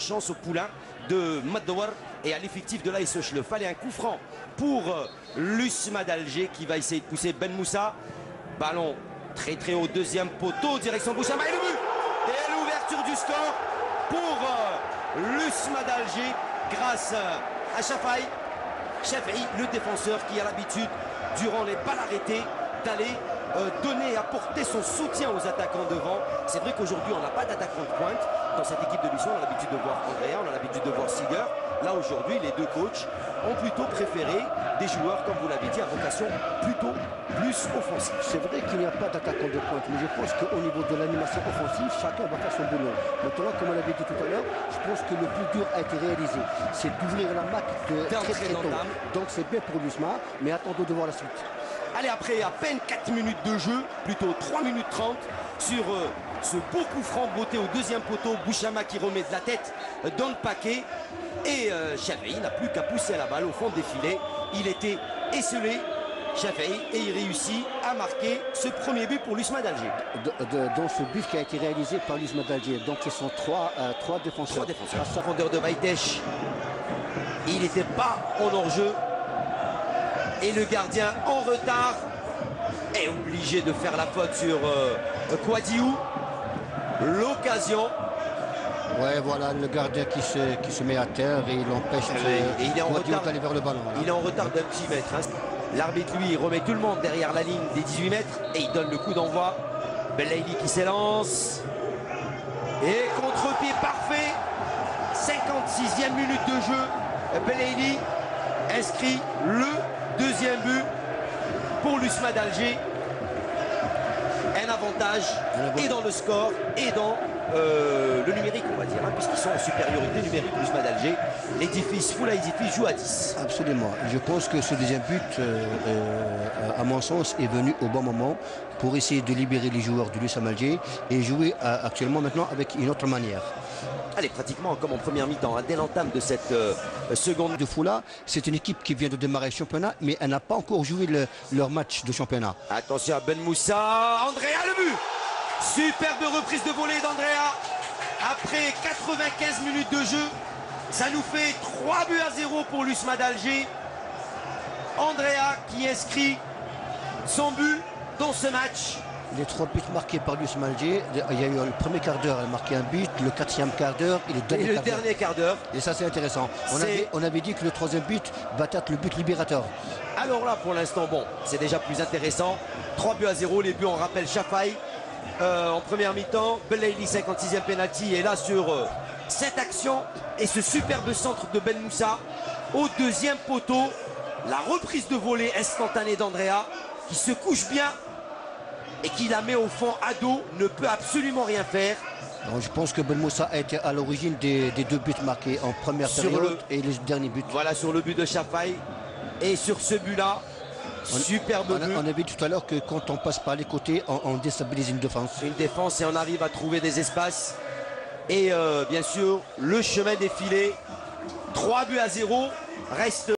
Chance au poulain de Madouar et à l'effectif de l'AS Le. Fallait un coup franc pour l'USMA d'Alger qui va essayer de pousser Ben Moussa. Ballon très haut, deuxième poteau, direction Bouchama et le but. Et l'ouverture du score pour l'USMA d'Alger grâce à Chafaï. Chafaï, le défenseur qui a l'habitude, durant les balles arrêtées, d'aller donner et apporter son soutien aux attaquants devant. C'est vrai qu'aujourd'hui on n'a pas d'attaquant de pointe dans cette équipe de Luçon. On a l'habitude de voir Andrea, on a l'habitude de voir Siger. Là aujourd'hui les deux coachs ont plutôt préféré des joueurs, comme vous l'avez dit, à vocation plutôt plus offensive. C'est vrai qu'il n'y a pas d'attaquant de pointe, mais je pense qu'au niveau de l'animation offensive, chacun va faire son boulot. Maintenant, comme on l'avait dit tout à l'heure, je pense que le plus dur a été réalisé. C'est d'ouvrir la marque très tôt. Donc c'est bien pour l'USMA, mais attendons de voir la suite. Allez, après à peine 4 minutes de jeu, plutôt 3 minutes 30, sur ce beau coup franc de beauté au deuxième poteau, Bouchama qui remet de la tête dans le paquet. Et Chafaï n'a plus qu'à pousser la balle au fond des filets. Il était esselé, Chafaï, et il réussit à marquer ce premier but pour l'USMA d'Alger. Dans ce but qui a été réalisé par l'USMA d'Alger, donc ce sont trois défenseurs. La profondeur de Vaïtech, il n'était pas en hors-jeu. Et le gardien en retard est obligé de faire la faute sur Kouadiou. L'occasion. Ouais, voilà, le gardien qui se met à terre et il empêche d'aller vers le ballon. Voilà. Il est en retard d'un petit mètre. Hein. L'arbitre, lui, remet tout le monde derrière la ligne des 18 mètres et il donne le coup d'envoi. Belaïli qui s'élance. Et contre-pied parfait. 56e minute de jeu. Belaïli inscrit le deuxième but pour l'USMA d'Alger. Un avantage et dans le score et dans le numérique, on va dire, hein, puisqu'ils sont en supériorité numérique, l'USMA d'Alger. L'édifice, Foula édifice joue à 10. Absolument. Je pense que ce deuxième but, à mon sens, est venu au bon moment pour essayer de libérer les joueurs de l'USMA d'Alger et jouer actuellement maintenant avec une autre manière. Allez, pratiquement comme en première mi-temps, hein, dès l'entame de cette seconde. De Foula, c'est une équipe qui vient de démarrer le championnat, mais elle n'a pas encore joué leur match de championnat. Attention à Ben Moussa, Andrea le but. Superbe reprise de volée d'Andrea. Après 95 minutes de jeu, ça nous fait 3 buts à 0 pour l'USMA d'Alger. Andrea qui inscrit son but dans ce match. Les 3 buts marqués par l'USMA d'Alger, il y a eu le premier quart d'heure, elle a marqué un but, le 4e quart d'heure et le dernier quart d'heure. Et ça c'est intéressant. On avait dit que le 3e but va être le but libérateur. Alors là pour l'instant, bon, c'est déjà plus intéressant. 3 buts à 0, les buts on rappelle Chafaï en première mi-temps. Belaïli 56e penalty et là sur cette action et ce superbe centre de Ben Moussa au deuxième poteau. La reprise de volée instantanée d'Andrea qui se couche bien et qui la met au fond à dos, ne peut absolument rien faire. Donc, je pense que Ben Moussa a été à l'origine des 2 buts marqués en première période et le dernier but. Voilà, sur le but de Chafaï. Et sur ce but-là, superbe but. On a vu tout à l'heure que quand on passe par les côtés, on déstabilise une défense. Une défense et on arrive à trouver des espaces. Et bien sûr, le chemin défilé. 3 buts à 0 reste...